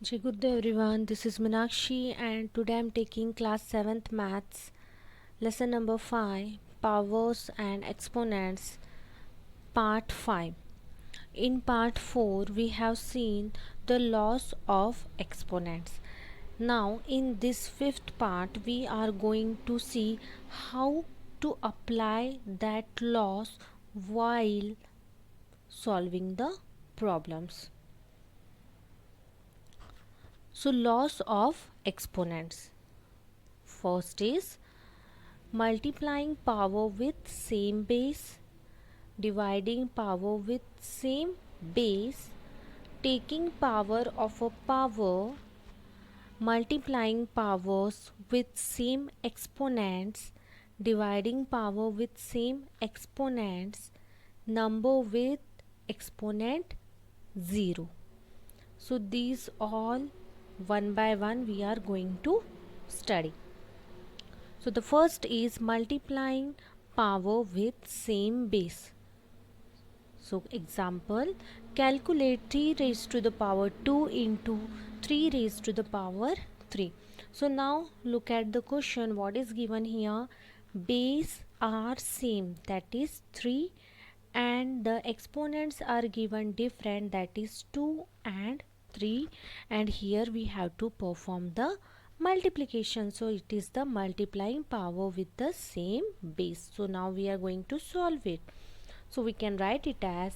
Jai Good day everyone, this is Minakshi and today I'm taking class 7th maths lesson number 5 powers and exponents part 5. In part 4 we have seen the laws of exponents. Now in this fifth part we are going to see how to apply that laws while solving the problems. So laws of exponents. First is multiplying power with same base, dividing power with same base, taking power of a power, multiplying powers with same exponents, dividing power with same exponents, number with exponent 0. So these all one by one we are going to study. So the first is multiplying power with same base. So example, calculate 3 raised to the power 2 into 3 raised to the power 3. So now look at the question what is given here. Base are same, that is 3, and the exponents are given different, that is 2 and 3, and here we have to perform the multiplication. So it is the multiplying power with the same base. So now we are going to solve it. So we can write it as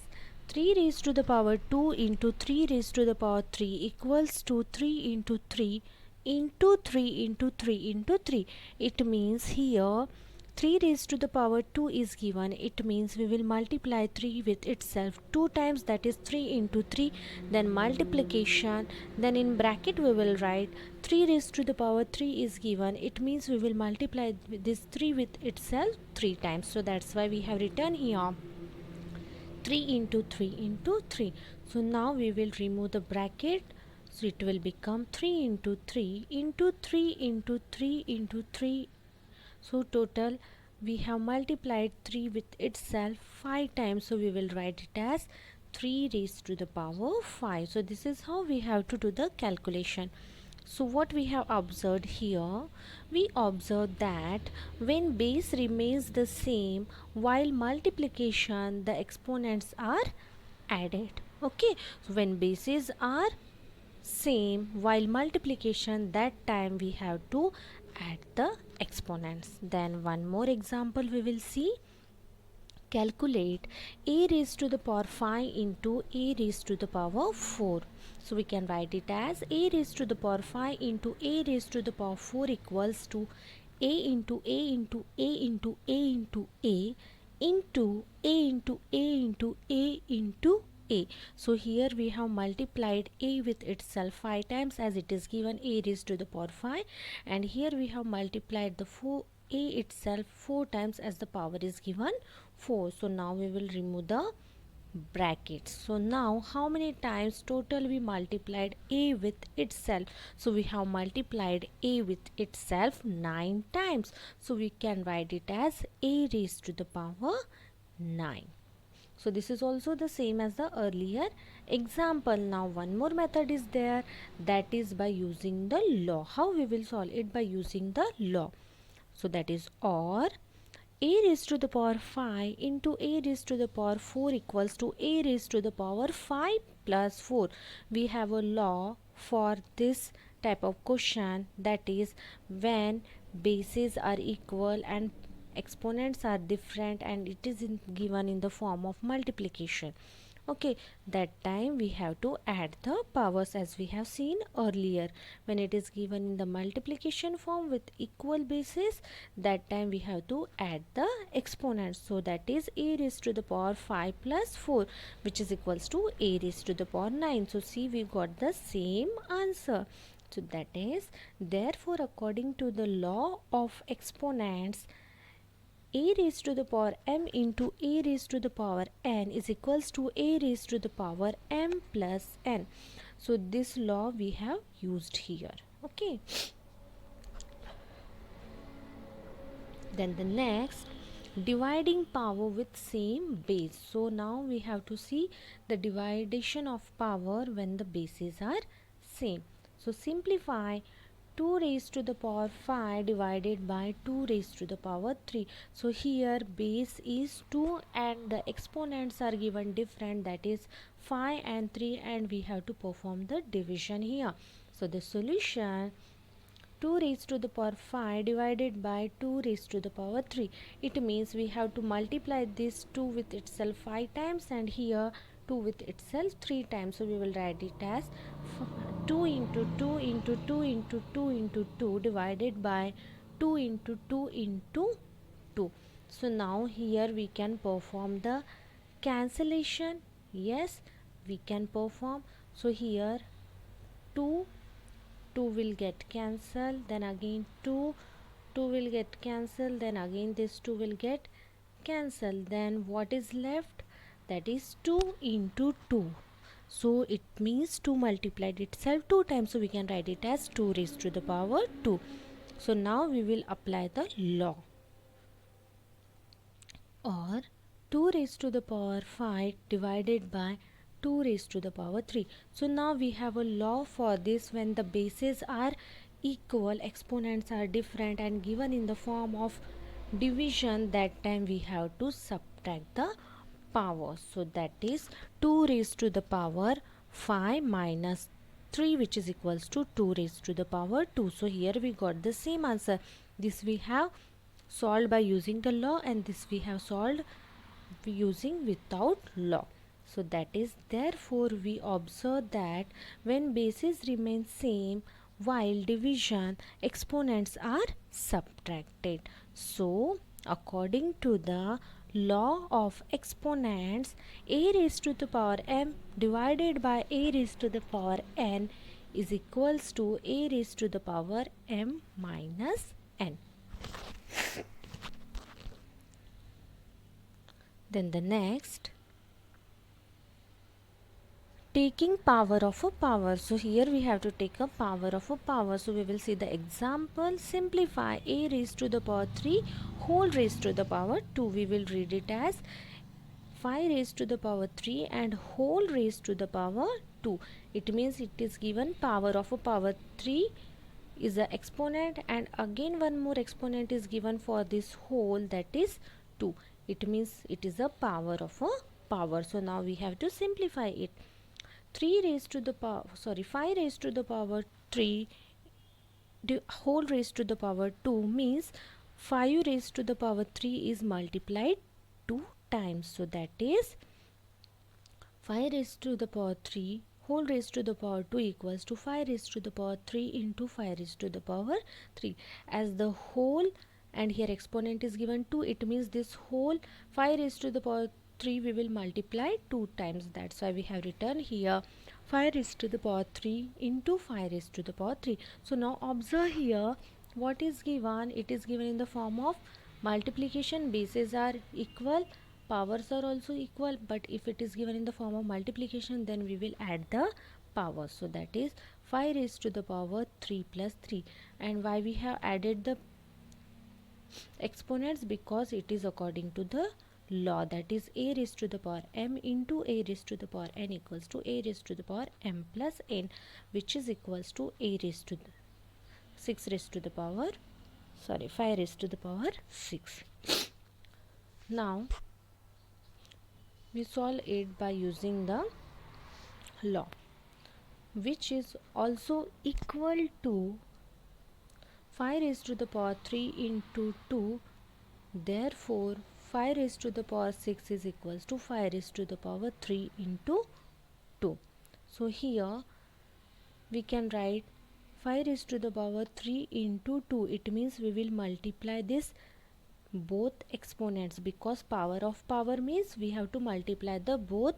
3 raised to the power 2 into 3 raised to the power 3 equals to 3 into 3 into 3 into 3 into 3. It means here 3 raised to the power 2 is given. It means we will multiply 3 with itself 2 times, that is 3 into 3, then multiplication, then in bracket we will write 3 raised to the power 3 is given. It means we will multiply this 3 with itself 3 times. So that's why we have written here 3 into 3 into 3. So now we will remove the bracket. So it will become 3 into 3 into 3 into 3 into 3. So total we have multiplied 3 with itself 5 times. So we will write it as 3 raised to the power 5. So this is how we have to do the calculation. So what we have observed here, we observe that when base remains the same while multiplication the exponents are added. Okay, so when bases are same while multiplication, that time we have to add the exponents. Then one more example we will see. Calculate a raised to the power 5 into a raised to the power 4. So we can write it as a raised to the power 5 into a raised to the power 4 equals to a into a into a into a into a into a into a into a into a. So here we have multiplied a with itself 5 times as it is given a raised to the power 5, and here we have multiplied the 4 a itself 4 times as the power is given 4. So now we will remove the brackets. So now how many times total we multiplied a with itself? So we have multiplied a with itself 9 times. So we can write it as a raised to the power 9. So this is also the same as the earlier example. Now one more method is there, that is by using the law. How we will solve it? By using the law. So that is, or a raised to the power 5 into a raised to the power 4 equals to a raised to the power 5 plus 4. We have a law for this type of question, that is when bases are equal and exponents are different and it is given in the form of multiplication. Okay, that time we have to add the powers as we have seen earlier. When it is given in the multiplication form with equal bases, that time we have to add the exponents. So that is a raised to the power 5 plus 4, which is equals to a raised to the power 9. So see, we got the same answer. So that is, therefore according to the law of exponents, a raised to the power m into a raised to the power n is equals to a raised to the power m plus n. So this law we have used here. Okay. Then the next, dividing power with same base. So now we have to see the division of power when the bases are same. So simplify 2 raised to the power 5 divided by 2 raised to the power 3. So here base is 2 and the exponents are given different, that is 5 and 3, and we have to perform the division here. So the solution 2 raised to the power 5 divided by 2 raised to the power 3. It means we have to multiply this 2 with itself 5 times and here 2 with itself 3 times. So we will write it as 2 into 2 into 2 into 2 into 2 divided by 2 into 2 into 2. So now here we can perform the cancellation. Yes, we can perform. So here 2 will get cancelled, then again 2 will get cancelled, then again this 2 will get cancelled. Then what is left? That is 2 into 2. So it means 2 multiplied itself 2 times. So we can write it as 2 raised to the power 2. So now we will apply the law, or 2 raised to the power 5 divided by 2 raised to the power 3. So now we have a law for this. When the bases are equal, exponents are different and given in the form of division, that time we have to subtract the power. So that is 2 raised to the power 5 minus 3, which is equals to 2 raised to the power 2. So here we got the same answer. This we have solved by using the law, and this we have solved using without law. So that is, therefore we observe that when bases remain same while division, exponents are subtracted. So according to the law of exponents, a raised to the power m divided by a raised to the power n is equals to a raised to the power m minus n. Then the next, taking power of a power. So here we have to take a power of a power. So we will see the example. Simplify a raised to the power 3 whole raised to the power 2. We will read it as 5 raised to the power 3 and whole raised to the power 2. It means it is given power of a power 3 is the exponent, and again one more exponent is given for this whole, that is 2. It means it is a power of a power. So now we have to simplify it. 5 raised to the power 3 whole raised to the power 2 means 5 raised to the power 3 is multiplied 2 times. So that is 5 raised to the power 3 whole raised to the power 2 equals to 5 raised to the power 3 into 5 raised to the power 3. As the whole and here exponent is given 2, it means this whole 5 raised to the power 3 we will multiply 2 times. That's why we have written here 5 raised to the power 3 into 5 raised to the power 3. So now observe here what is given. It is given in the form of multiplication. Bases are equal, powers are also equal, but if it is given in the form of multiplication, then we will add the power. So that is 5 raised to the power 3 plus 3. And why we have added the exponents? Because it is according to the law, that is a raised to the power m into a raised to the power n equals to a raised to the power m plus n, which is equals to a raised to the 5 raised to the power 6. Now we solve it by using the law, which is also equal to 5 raised to the power 3 into 2. Therefore 5 raised to the power 6 is equals to 5 raised to the power 3 into 2. So here we can write 5 raised to the power 3 into 2. It means we will multiply this both exponents, because power of power means we have to multiply the both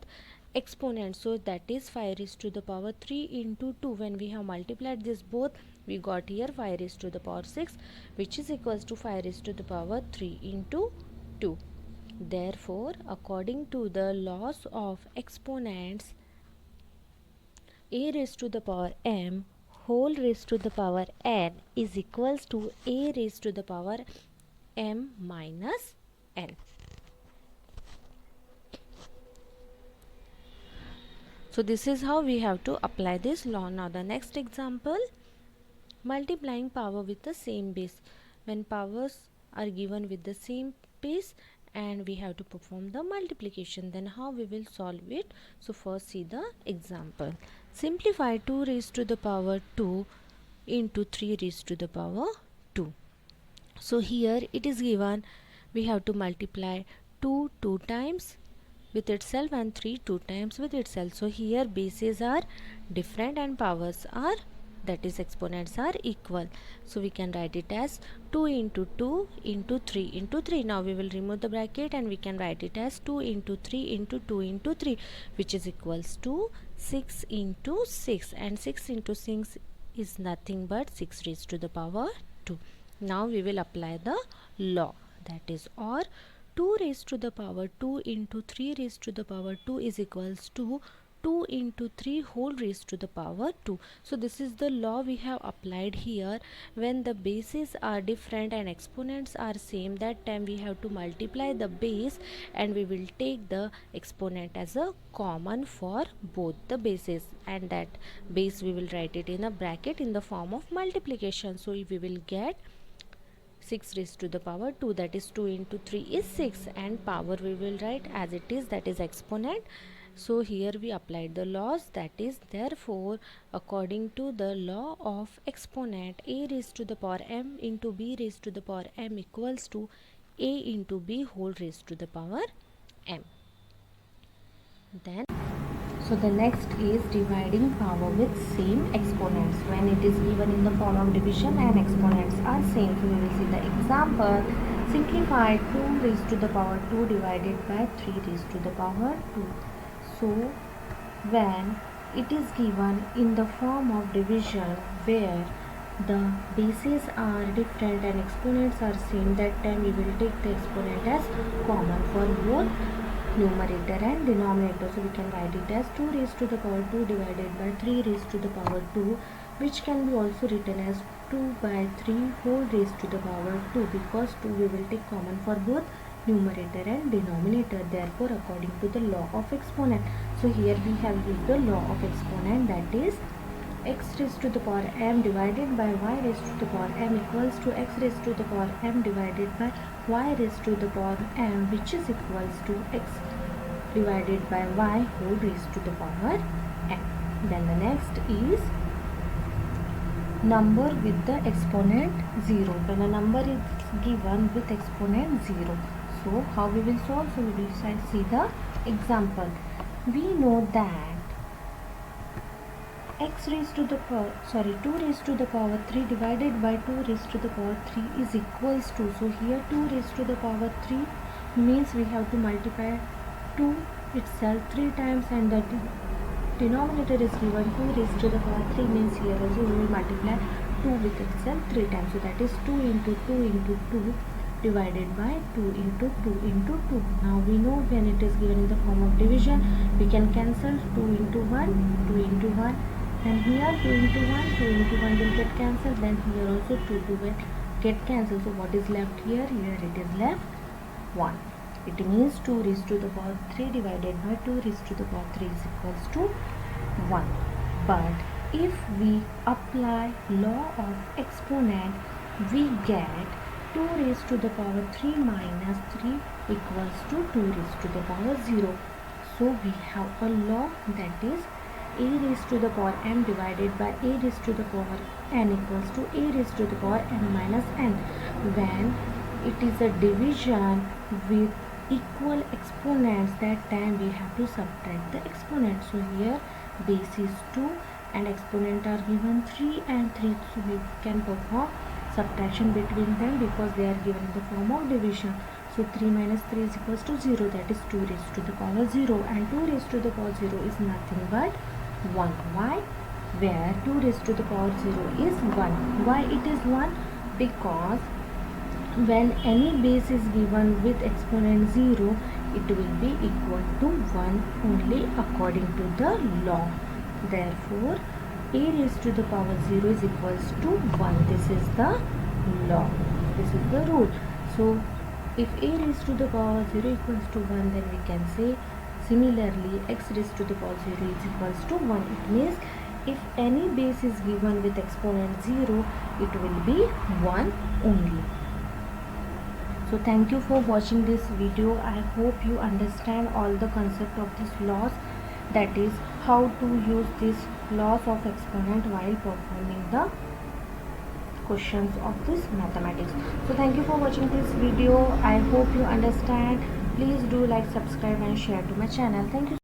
exponents. So that is 5 raised to the power 3 into 2. When we have multiplied this both, we got here 5 raised to the power 6, which is equals to 5 raised to the power 3 into 2. Therefore, according to the laws of exponents, a raised to the power m whole raised to the power n is equals to a raised to the power m minus n. So this is how we have to apply this law. Now the next example, multiplying power with the same base. When powers are given with the same base and we have to perform the multiplication, then how we will solve it? So first see the example. Simplify 2 raised to the power 2 into 3 raised to the power 2. So here it is given we have to multiply 2 times with itself and 3 times with itself. So here bases are different and powers are, that is exponents are equal. So we can write it as 2 into 2 into 3 into 3. Now we will remove the bracket and we can write it as 2 into 3 into 2 into 3, which is equals to 6 into 6, and 6 into 6 is nothing but 6 raised to the power 2. Now we will apply the law, that is, or 2 raised to the power 2 into 3 raised to the power 2 is equals to 2 into 3 whole raised to the power 2. So this is the law we have applied here. When the bases are different and exponents are same, that time we have to multiply the base and we will take the exponent as a common for both the bases, and that base we will write it in a bracket in the form of multiplication. So we will get 6 raised to the power 2, that is 2 into 3 is 6, and power we will write as it is, that is exponent. So here we applied the laws, that is, therefore according to the law of exponent, a raised to the power m into b raised to the power m equals to a into b whole raised to the power m. Then so the next is dividing power with same exponents. When it is given in the form of division and exponents are same, so we will see the example. Simplify 2 raised to the power 2 divided by 3 raised to the power 2. So when it is given in the form of division where the bases are different and exponents are same, that time we will take the exponent as common for both numerator and denominator. So we can write it as 2 raised to the power 2 divided by 3 raised to the power 2, which can be also written as 2 by 3 whole raised to the power 2, because 2 we will take common for both numerator and denominator, therefore according to the law of exponent. So here we have used the law of exponent, that is x raised to the power m divided by y raised to the power m equals to x raised to the power m divided by y raised to the power m, which is equals to x divided by y whole raised to the power m. Then the next is number with the exponent 0. When a number is given with exponent 0, so how we will solve? So we will see the example. We know that x raised to the power 2 raised to the power 3 divided by 2 raised to the power 3 is equals to, so here 2 raised to the power 3 means we have to multiply 2 itself 3 times, and the denominator is given 2 raised to the power 3 means here also we will multiply 2 with itself 3 times, so that is 2 into 2 into 2 divided by 2 into 2 into 2. Now we know when it is given in the form of division, we can cancel 2 into 1, 2 into 1, and here 2 into 1, 2 into 1 will get cancelled, then here also 2 will get cancelled. So what is left here? Here it is left 1. It means 2 raised to the power 3 divided by 2 raised to the power 3 is equals to 1. But if we apply law of exponent, we get 2 raised to the power 3 minus 3 equals to 2 raised to the power 0. So we have a law, that is a raised to the power m divided by a raised to the power n equals to a raised to the power m minus n. When it is a division with equal exponents, that time we have to subtract the exponent. So here base is 2 and exponent are given 3 and 3, so we can perform subtraction between them because they are given in the form of division. So 3 minus 3 is equals to 0, that is 2 raised to the power 0, and 2 raised to the power 0 is nothing but 1. Why? Where 2 raised to the power 0 is 1. Why it is 1? Because when any base is given with exponent 0, it will be equal to 1 only according to the law. Therefore a raised to the power 0 is equals to 1. This is the law. This is the rule. So if a raised to the power 0 equals to 1, then we can say Similarly, x raised to the power 0 is equals to 1. It means if any base is given with exponent 0, it will be 1 only. So thank you for watching this video. I hope you understand all the concept of this laws, that is how to use this laws of exponent while performing the questions of this mathematics. So thank you for watching this video. I hope you understand. Please do like, subscribe and share to my channel. Thank you.